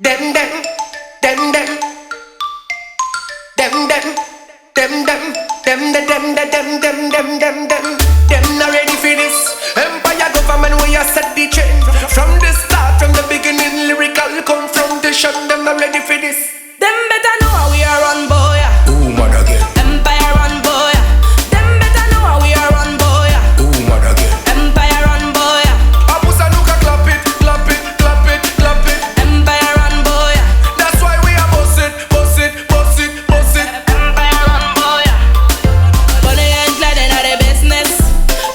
Them, them, them, them, them, them, them, them, them, them, them, them, them, them, them. Them not ready for this. Empire government, we are set the trend. From the start, from the beginning, lyrical confrontation. Them not ready for this. Them better know how we are run, boy. Ooh, man again. Empire run, boy. Them better know how we are run, boy. Ooh, man again. Empire run, boy. Abusa nuka clap it, clap it, clap it, clap it. Empire run, boy. That's why we are boss it, boss it, boss it, boss it. Empire run, boy. Bonne and glad in the business.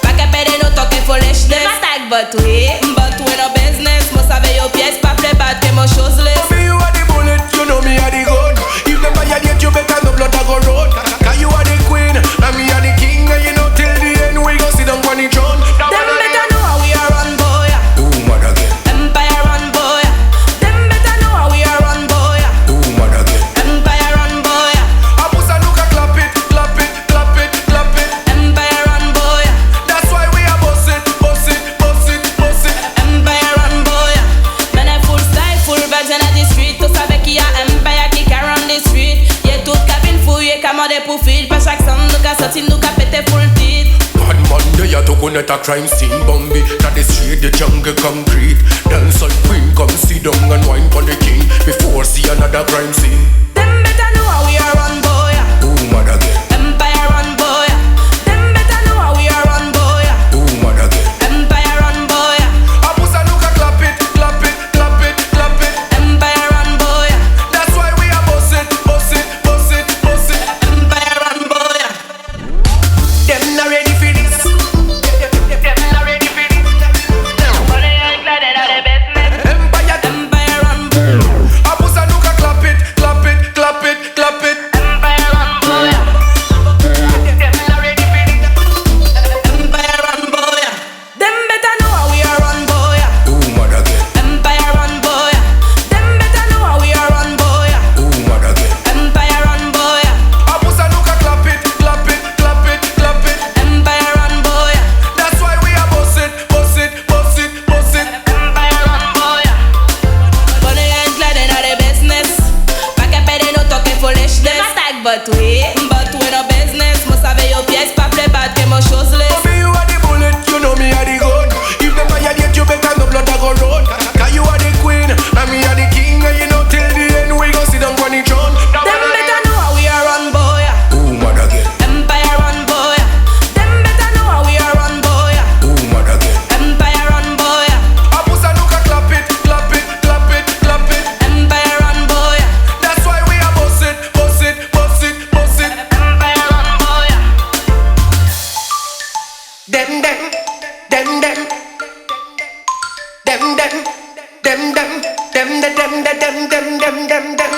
Pack up and no talking foolishness. Them attack but we no business. Must have your pièce pas play bad que mon chose list. Me you are the bullet, you know me are the gun. If them violate you better no blood a go run. Cause you are the queen, and me are the king. And you know till the end we go sit down on the throne. Them better know how we are run, boy. Ooh, man again. Empire run, boy. Them better know how we are run, boy. Ooh, man again. Empire run, boy. Abusa nuka clap it, clap it, clap it, clap it. Empire run, boy. That's why we are boss it, boss it, boss it, boss it. Empire run, boy. Men est full style, full vibes in the street. Tout savait qu'il y a Empire qui carry the street. Y'a toute cabine fouillée, commandée pour feed. Pas chaque somme, nous qu'a sorti, nous qu'a pété full titre. Bad man, they a talk on at a crime scene. Bambi, that the street, the jungle concrete. Dancehall queen, come sit down and wine for the king. Before see another crime scene. Them better know how we are run, boy. Ooh, man again. Empire run, boy. Them better know how we are run, boy. Ooh, man again. Empire run, boy. Abusa nuka clap it, clap it, clap it, clap it. Empire run, boy. That's why we are boss it, boss it, boss it, boss it. Empire run, boy. Them not ready for this. Them not ready for this. Bonne and glad in the business. Empire, Empire run, boy. Abusa nuka clap it, clap it, clap it, clap it. Empire run, boy. Them not ready for this. Empire run, boy. Them better know how we are run, boy. Ooh, man again. Empire run, boy. Them better know how we are run, boy. Ooh, man again. Empire run, boy. Abusa nuka clap it, clap it, clap it, clap it. Empire run, boy. That's why we are boss it, boss it, boss it, boss it. Empire run, boy. Bonne and glad in the business. Pack up and no talking foolishness. Them attack but we no business. Must have your pièce pas play bad que mon chose list. Me you are the bullet, you know me are the gun. If them violate you better no blood a go run. Cause you are the queen, and me are the king. And you know till the end we go sit down on the throne. Them better know how we are run, boy. Ooh, man again. Empire run, boy. Them better know how we are run, boy. Ooh, man again. Empire run, boy. Abusa nuka clap it, clap it, clap it, clap it. Empire run, boy. That's why we are boss it, boss it, boss it, boss it. Empire run, boy. Them, them, them, them, them, them, them, them, them, them, them, them, them, them, them, them.